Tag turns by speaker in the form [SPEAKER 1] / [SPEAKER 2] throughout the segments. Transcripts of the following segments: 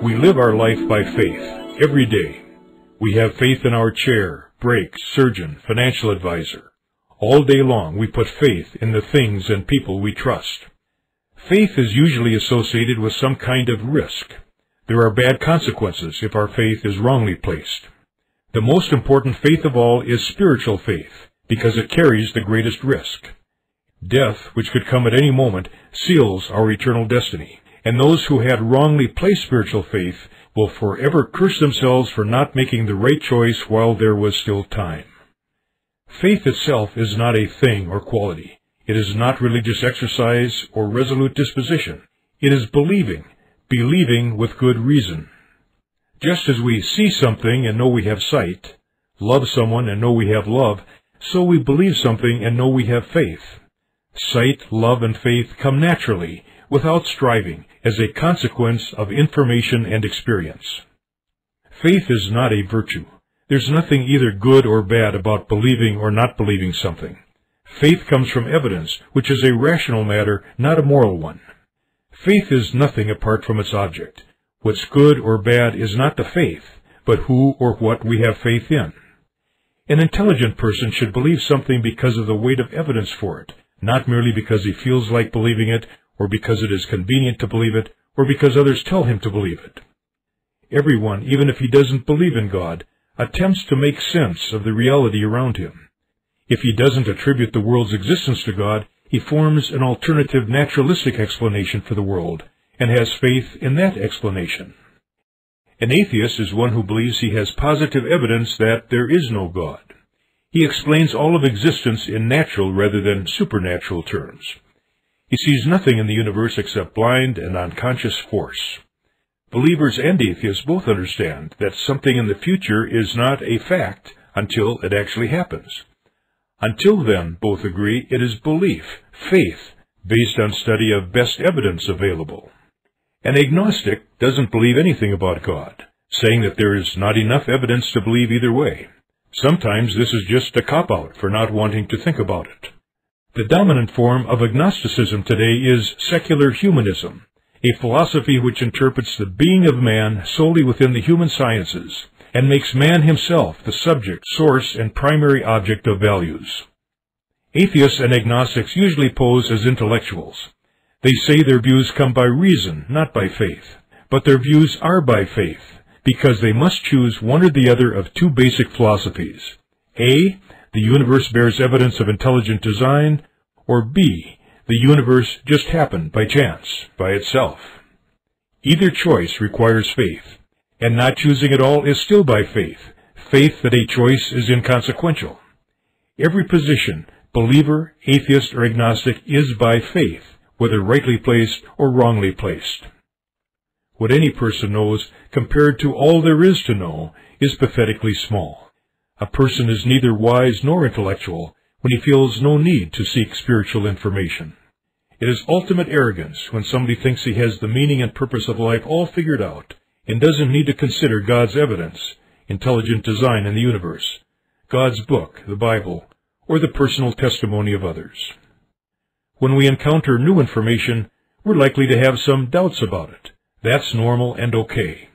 [SPEAKER 1] We live our life by faith, every day. We have faith in our chair, brake, surgeon, financial advisor. All day long we put faith in the things and people we trust. Faith is usually associated with some kind of risk. There are bad consequences if our faith is wrongly placed. The most important faith of all is spiritual faith, because it carries the greatest risk. Death, which could come at any moment, seals our eternal destiny, and those who had wrongly placed spiritual faith will forever curse themselves for not making the right choice while there was still time. Faith itself is not a thing or quality. It is not religious exercise or resolute disposition. It is believing with good reason. Just as we see something and know we have sight, love someone and know we have love, so we believe something and know we have faith. Sight, love, and faith come naturally, without striving, as a consequence of information and experience. Faith is not a virtue. There's nothing either good or bad about believing or not believing something. Faith comes from evidence, which is a rational matter, not a moral one. Faith is nothing apart from its object. What's good or bad is not the faith, but who or what we have faith in. An intelligent person should believe something because of the weight of evidence for it, not merely because he feels like believing it, or because it is convenient to believe it, or because others tell him to believe it. Everyone, even if he doesn't believe in God, attempts to make sense of the reality around him. If he doesn't attribute the world's existence to God, he forms an alternative naturalistic explanation for the world, and has faith in that explanation. An atheist is one who believes he has positive evidence that there is no God. He explains all of existence in natural rather than supernatural terms. He sees nothing in the universe except blind and unconscious force. Believers and atheists both understand that something in the future is not a fact until it actually happens. Until then, both agree it is belief, faith, based on study of best evidence available. An agnostic doesn't believe anything about God, saying that there is not enough evidence to believe either way. Sometimes this is just a cop-out for not wanting to think about it. The dominant form of agnosticism today is secular humanism, a philosophy which interprets the being of man solely within the human sciences, and makes man himself the subject, source, and primary object of values. Atheists and agnostics usually pose as intellectuals. They say their views come by reason, not by faith, but their views are by faith, because they must choose one or the other of two basic philosophies. A, the universe bears evidence of intelligent design, or B, the universe just happened by chance, by itself. Either choice requires faith, and not choosing at all is still by faith, faith that a choice is inconsequential. Every position, believer, atheist, or agnostic, is by faith, whether rightly placed or wrongly placed. What any person knows, compared to all there is to know, is pathetically small. A person is neither wise nor intellectual when he feels no need to seek spiritual information. It is ultimate arrogance when somebody thinks he has the meaning and purpose of life all figured out and doesn't need to consider God's evidence, intelligent design in the universe, God's book, the Bible, or the personal testimony of others. When we encounter new information, we're likely to have some doubts about it. That's normal and okay.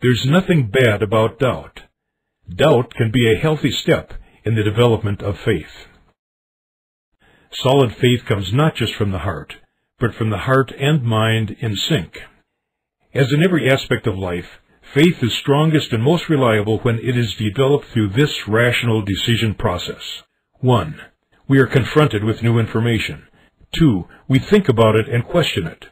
[SPEAKER 1] There's nothing bad about doubt. Doubt can be a healthy step in the development of faith. Solid faith comes not just from the heart, but from the heart and mind in sync. As in every aspect of life, faith is strongest and most reliable when it is developed through this rational decision process. 1. We are confronted with new information. 2. We think about it and question it.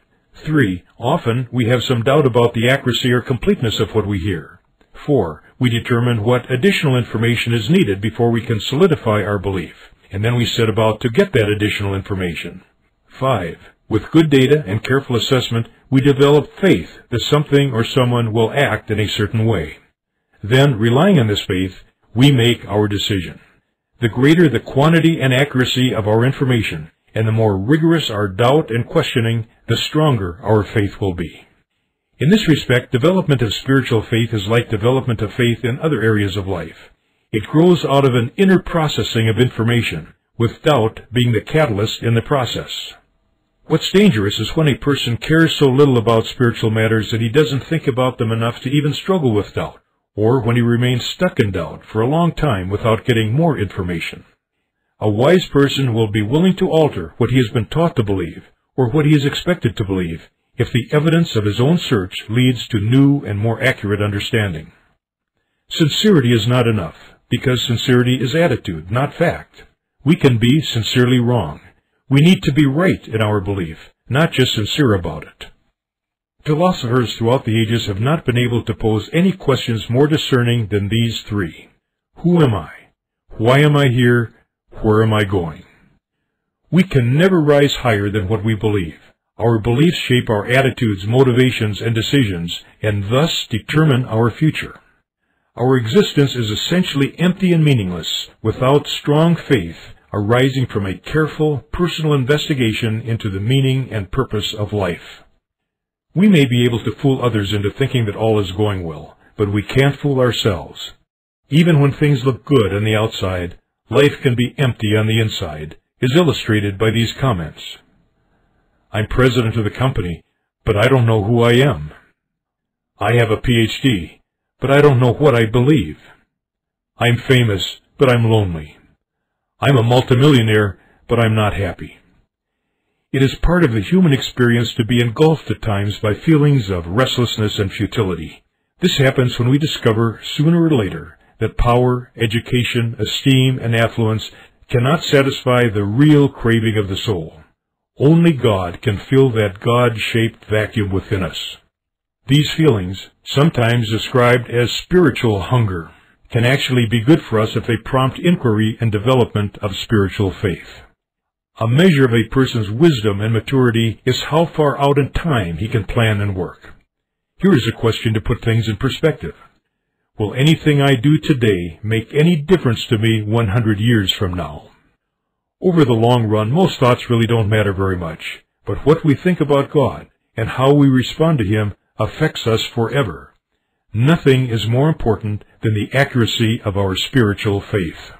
[SPEAKER 1] 3. Often we have some doubt about the accuracy or completeness of what we hear. 4. We determine what additional information is needed before we can solidify our belief, and then we set about to get that additional information. 5. With good data and careful assessment, we develop faith that something or someone will act in a certain way. Then, relying on this faith, we make our decision. The greater the quantity and accuracy of our information, and the more rigorous our doubt and questioning, the stronger our faith will be. In this respect, development of spiritual faith is like development of faith in other areas of life. It grows out of an inner processing of information, with doubt being the catalyst in the process. What's dangerous is when a person cares so little about spiritual matters that he doesn't think about them enough to even struggle with doubt, or when he remains stuck in doubt for a long time without getting more information. A wise person will be willing to alter what he has been taught to believe, or what he is expected to believe, if the evidence of his own search leads to new and more accurate understanding. Sincerity is not enough, because sincerity is attitude, not fact. We can be sincerely wrong. We need to be right in our belief, not just sincere about it. Philosophers throughout the ages have not been able to pose any questions more discerning than these three. Who am I? Why am I here? Where am I going? We can never rise higher than what we believe. Our beliefs shape our attitudes, motivations, and decisions, and thus determine our future. Our existence is essentially empty and meaningless without strong faith arising from a careful, personal investigation into the meaning and purpose of life. We may be able to fool others into thinking that all is going well, but we can't fool ourselves. Even when things look good on the outside, life can be empty on the inside, as illustrated by these comments. I'm president of the company, but I don't know who I am. I have a PhD, but I don't know what I believe. I'm famous, but I'm lonely. I'm a multimillionaire, but I'm not happy. It is part of the human experience to be engulfed at times by feelings of restlessness and futility. This happens when we discover, sooner or later, that power, education, esteem, and affluence cannot satisfy the real craving of the soul. Only God can fill that God-shaped vacuum within us. These feelings, sometimes described as spiritual hunger, can actually be good for us if they prompt inquiry and development of spiritual faith. A measure of a person's wisdom and maturity is how far out in time he can plan and work. Here is a question to put things in perspective. Will anything I do today make any difference to me 100 years from now? Over the long run, most thoughts really don't matter very much, but what we think about God and how we respond to Him affects us forever. Nothing is more important than the accuracy of our spiritual faith.